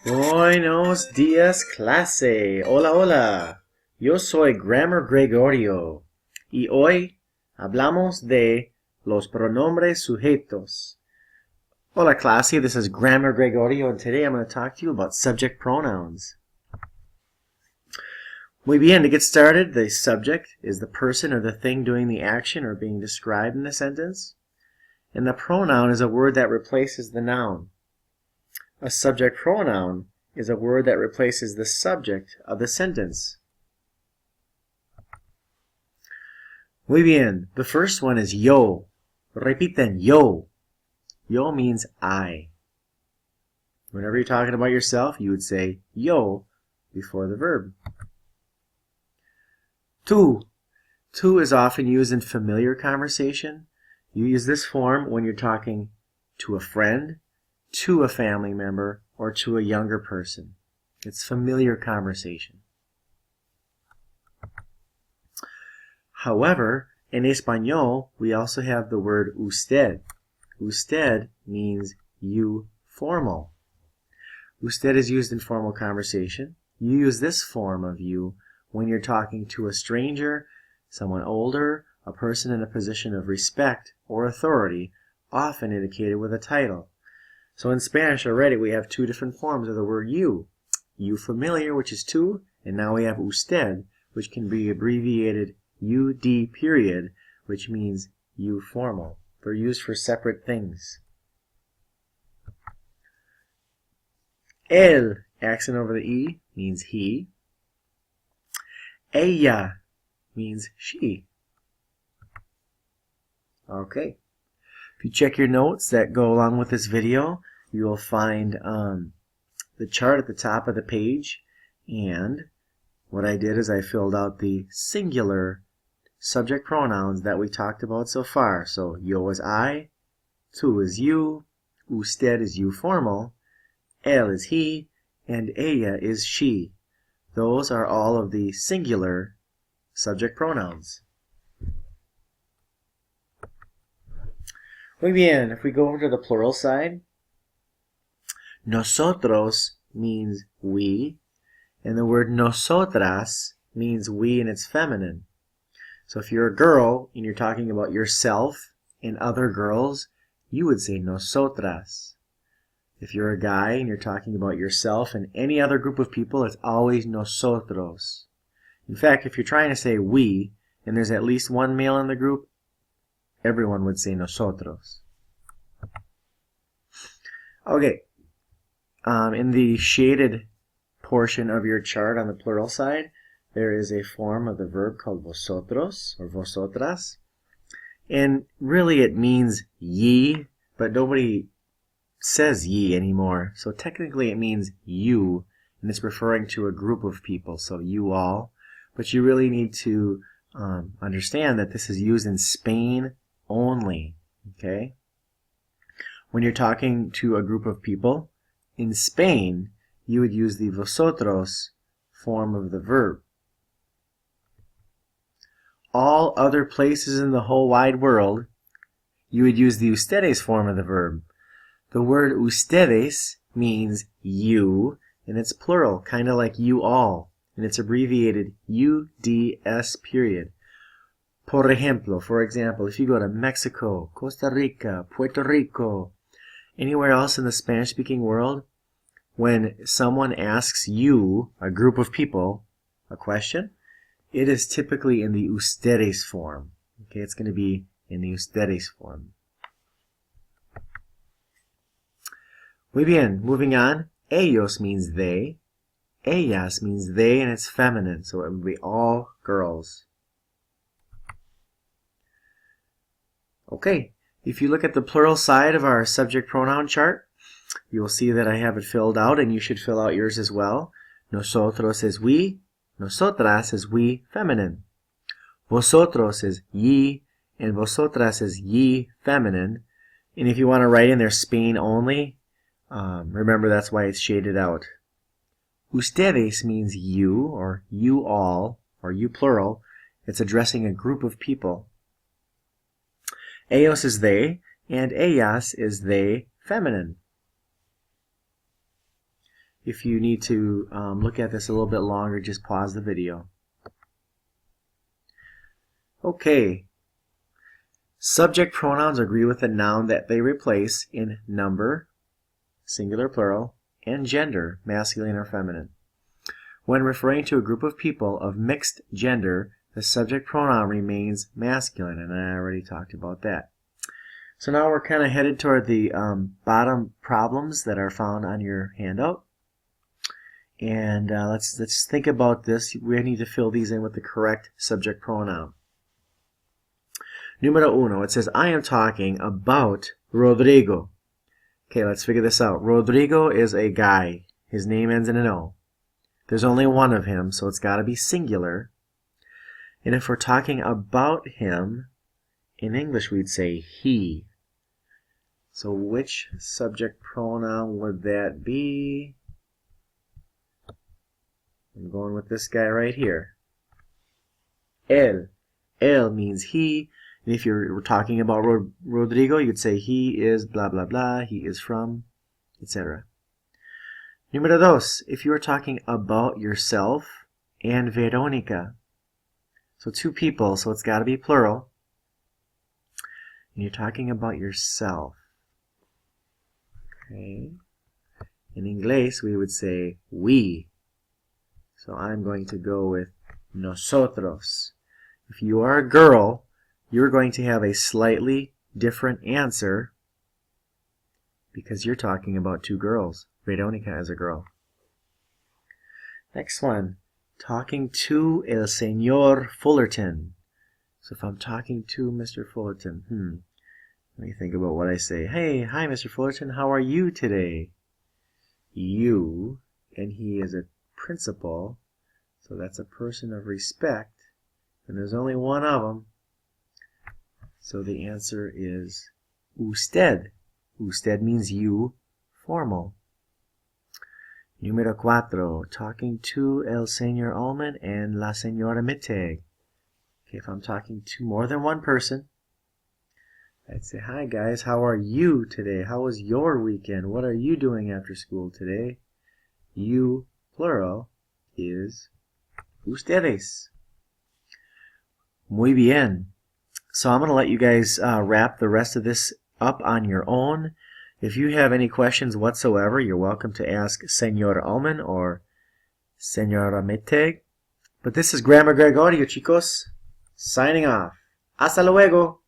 Buenos días, clase. Hola, hola. Yo soy Grammar Gregorio y hoy hablamos de los pronombres sujetos. Hola, clase. This is Grammar Gregorio, and today I'm going to talk to you about subject pronouns. Muy bien, to get started, the subject is the person or the thing doing the action or being described in the sentence. And the pronoun is a word that replaces the noun. A subject pronoun is a word that replaces the subject of the sentence. Muy bien. The first one is yo. Repiten, yo. Yo means I. Whenever you're talking about yourself, you would say yo before the verb. Tú. Tú is often used in familiar conversation. You use this form when you're talking to a friend, to a family member, or to a younger person. It's familiar conversation. However, in Español, we also have the word usted. Usted means you formal. Usted is used in formal conversation. You use this form of you when you're talking to a stranger, someone older, a person in a position of respect or authority, often indicated with a title. So in Spanish already we have two different forms of the word you. You familiar, which is tú, and now we have usted, which can be abbreviated UD period, which means you formal. They're used for separate things. El, accent over the E, means he. Ella means she. Okay. If you check your notes that go along with this video, you will find the chart at the top of the page. And what I did is I filled out the singular subject pronouns that we talked about so far. So yo is I, tú is you, usted is you formal, él is he, and ella is she. Those are all of the singular subject pronouns. Muy bien, if we go over to the plural side, nosotros means we, and the word nosotras means we and it's feminine. So if you're a girl and you're talking about yourself and other girls, you would say nosotras. If you're a guy and you're talking about yourself and any other group of people, it's always nosotros. In fact, if you're trying to say we, and there's at least one male in the group, everyone would say nosotros. Okay. In the shaded portion of your chart on the plural side, there is a form of the verb called vosotros or vosotras. And really it means ye, but nobody says ye anymore. So technically it means you, and it's referring to a group of people, so you all. But you really need to understand that this is used in Spain only. Okay? When you're talking to a group of people, in Spain, you would use the vosotros form of the verb. All other places in the whole wide world, you would use the ustedes form of the verb. The word ustedes means you, and it's plural, kind of like you all, and it's abbreviated UDS period. Por ejemplo, for example, if you go to Mexico, Costa Rica, Puerto Rico, anywhere else in the Spanish-speaking world, when someone asks you, a group of people, a question, it is typically in the ustedes form. Okay, it's going to be in the ustedes form. Muy bien, moving on. Ellos means they. Ellas means they, and it's feminine, so it would be all girls. Okay, if you look at the plural side of our subject pronoun chart, you will see that I have it filled out, and you should fill out yours as well. Nosotros is we. Nosotras is we, feminine. Vosotros is ye, and vosotras is ye, feminine. And if you want to write in there Spain only, remember that's why it's shaded out. Ustedes means you, or you all, or you plural. It's addressing a group of people. Ellos is they, and ellas is they, feminine. If you need to look at this a little bit longer, just pause the video. Okay. Subject pronouns agree with the noun that they replace in number, singular plural, and gender, masculine or feminine. When referring to a group of people of mixed gender, the subject pronoun remains masculine, and I already talked about that. So now we're kind of headed toward the bottom problems that are found on your handout. And let's think about this. We need to fill these in with the correct subject pronoun. Numero uno, it says, I am talking about Rodrigo. Okay, let's figure this out. Rodrigo is a guy. His name ends in an O. There's only one of him, so it's got to be singular. And if we're talking about him, in English we'd say he. So which subject pronoun would that be? I'm going with this guy right here. Él. Él means he. And if you're talking about Rodrigo, you'd say he is blah, blah, blah, he is from, etc. Número dos, if you are talking about yourself and Veronica. So two people, so it's got to be plural. And you're talking about yourself. Okay. In English, we would say we. So I'm going to go with nosotros. If you are a girl, you're going to have a slightly different answer because you're talking about two girls. Veronica is a girl. Next one, talking to el señor Fullerton. So if I'm talking to Mr. Fullerton, let me think about what I say. Hey, hi Mr. Fullerton, how are you today? You, and he is a principal, so that's a person of respect, and there's only one of them. So the answer is usted. Usted means you, formal. Número cuatro, talking to el señor Ullman and la señora Mittag. Okay, if I'm talking to more than one person, I'd say, hi guys, how are you today? How was your weekend? What are you doing after school today? You, plural, is ustedes. Muy bien. So I'm going to let you guys wrap the rest of this up on your own. If you have any questions whatsoever, you're welcome to ask Señor Ullman or Señora Mittag. But this is Grammar Gregorio, chicos. Signing off. Hasta luego.